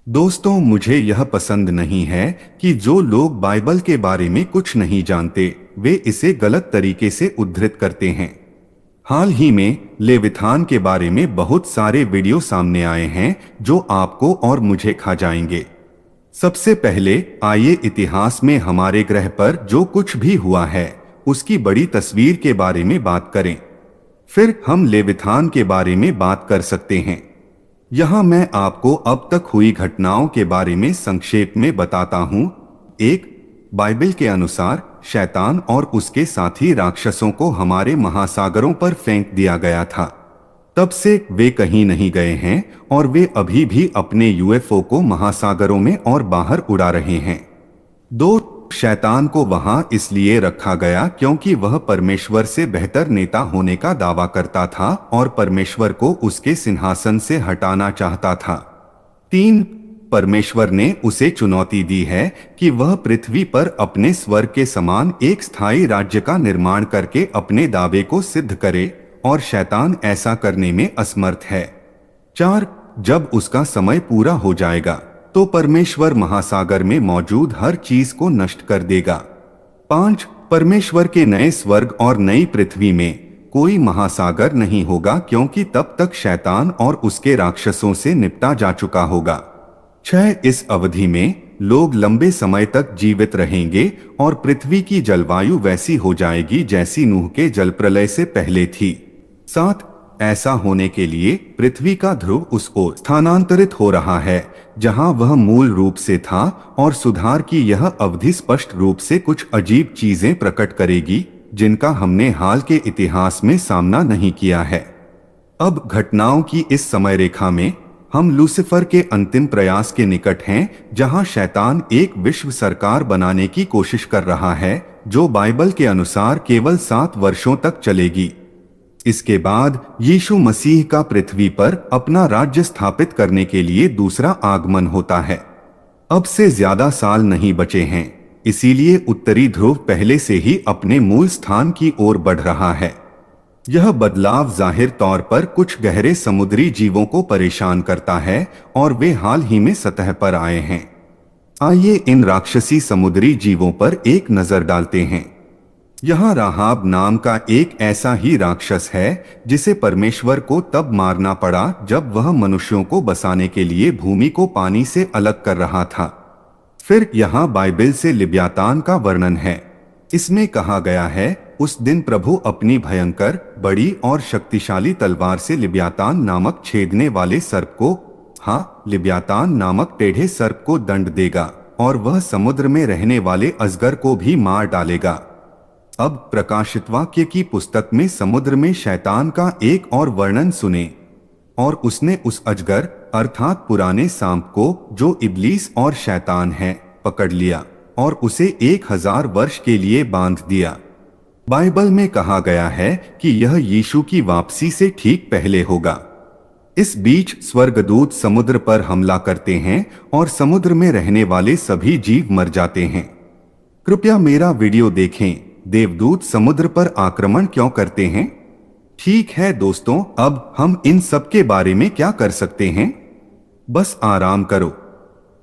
दोस्तों, मुझे यह पसंद नहीं है कि जो लोग बाइबल के बारे में कुछ नहीं जानते वे इसे गलत तरीके से उद्धृत करते हैं। हाल ही में लेविथान के बारे में बहुत सारे वीडियो सामने आए हैं जो आपको और मुझे खा जाएंगे। सबसे पहले आइए इतिहास में हमारे ग्रह पर जो कुछ भी हुआ है उसकी बड़ी तस्वीर के बारे में बात करें। फिर हम लेविथान के बारे में बात कर सकते हैं। यहाँ मैं आपको अब तक हुई घटनाओं के बारे में संक्षेप में बताता हूँ। एक, बाइबल के अनुसार शैतान और उसके साथी राक्षसों को हमारे महासागरों पर फेंक दिया गया था। तब से वे कहीं नहीं गए हैं और वे अभी भी अपने यूएफओ को महासागरों में और बाहर उड़ा रहे हैं। दो, शैतान को वहां इसलिए रखा गया क्योंकि वह परमेश्वर से बेहतर नेता होने का दावा करता था और परमेश्वर को उसके सिंहासन से हटाना चाहता था। तीन, परमेश्वर ने उसे चुनौती दी है कि वह पृथ्वी पर अपने स्वर्ग के समान एक स्थायी राज्य का निर्माण करके अपने दावे को सिद्ध करे और शैतान ऐसा करने में असमर्थ है। चार, जब उसका समय पूरा हो जाएगा तो परमेश्वर महासागर में मौजूद हर चीज को नष्ट कर देगा। पांच, परमेश्वर के नए स्वर्ग और नई पृथ्वी में कोई महासागर नहीं होगा क्योंकि तब तक शैतान और उसके राक्षसों से निपटा जा चुका होगा। छह, इस अवधि में लोग लंबे समय तक जीवित रहेंगे और पृथ्वी की जलवायु वैसी हो जाएगी जैसी नूह के जल प्रलय से पहले थी। सात, ऐसा होने के लिए पृथ्वी का ध्रुव उस ओर स्थानांतरित हो रहा है जहां वह मूल रूप से था और सुधार की यह अवधि स्पष्ट रूप से कुछ अजीब चीजें प्रकट करेगी जिनका हमने हाल के इतिहास में सामना नहीं किया है। अब घटनाओं की इस समय रेखा में हम लूसीफर के अंतिम प्रयास के निकट हैं जहां शैतान एक विश्व सरकार बनाने की कोशिश कर रहा है जो बाइबल के अनुसार केवल 7 वर्षों तक चलेगी। इसके बाद यीशु मसीह का पृथ्वी पर अपना राज्य स्थापित करने के लिए दूसरा आगमन होता है। अब से ज्यादा साल नहीं बचे हैं, इसीलिए उत्तरी ध्रुव पहले से ही अपने मूल स्थान की ओर बढ़ रहा है। यह बदलाव जाहिर तौर पर कुछ गहरे समुद्री जीवों को परेशान करता है और वे हाल ही में सतह पर आए हैं। आइए इन राक्षसी समुद्री जीवों पर एक नजर डालते हैं। यहाँ राहाब नाम का एक ऐसा ही राक्षस है जिसे परमेश्वर को तब मारना पड़ा जब वह मनुष्यों को बसाने के लिए भूमि को पानी से अलग कर रहा था। फिर यहाँ बाइबल से लिब्यातान का वर्णन है। इसमें कहा गया है, उस दिन प्रभु अपनी भयंकर, बड़ी और शक्तिशाली तलवार से लिब्यातान नामक छेदने वाले सर्प को, लिब्यातान नामक टेढ़े सर्प को दंड देगा और वह समुद्र में रहने वाले अजगर को भी मार डालेगा। अब प्रकाशित वाक्य की पुस्तक में समुद्र में शैतान का एक और वर्णन सुने। और उसने उस अजगर अर्थात पुराने सांप को जो इब्लीस और शैतान है पकड़ लिया और उसे 1000 वर्ष के लिए बांध दिया। बाइबल में कहा गया है कि यह यीशु की वापसी से ठीक पहले होगा। इस बीच स्वर्गदूत समुद्र पर हमला करते हैं और समुद्र में रहने वाले सभी जीव मर जाते हैं। कृपया मेरा वीडियो देखें, देवदूत समुद्र पर आक्रमण क्यों करते हैं। ठीक है दोस्तों, अब हम इन सब के बारे में क्या कर सकते हैं? बस आराम करो,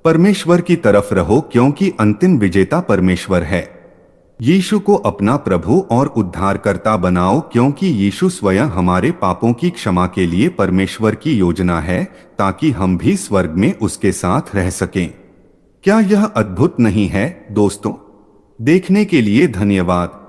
परमेश्वर की तरफ रहो क्योंकि अंतिम विजेता परमेश्वर है। यीशु को अपना प्रभु और उद्धारकर्ता बनाओ क्योंकि यीशु स्वयं हमारे पापों की क्षमा के लिए परमेश्वर की योजना है ताकि हम भी स्वर्ग में उसके साथ रह सकें। क्या यह अद्भुत नहीं है दोस्तों? देखने के लिए धन्यवाद।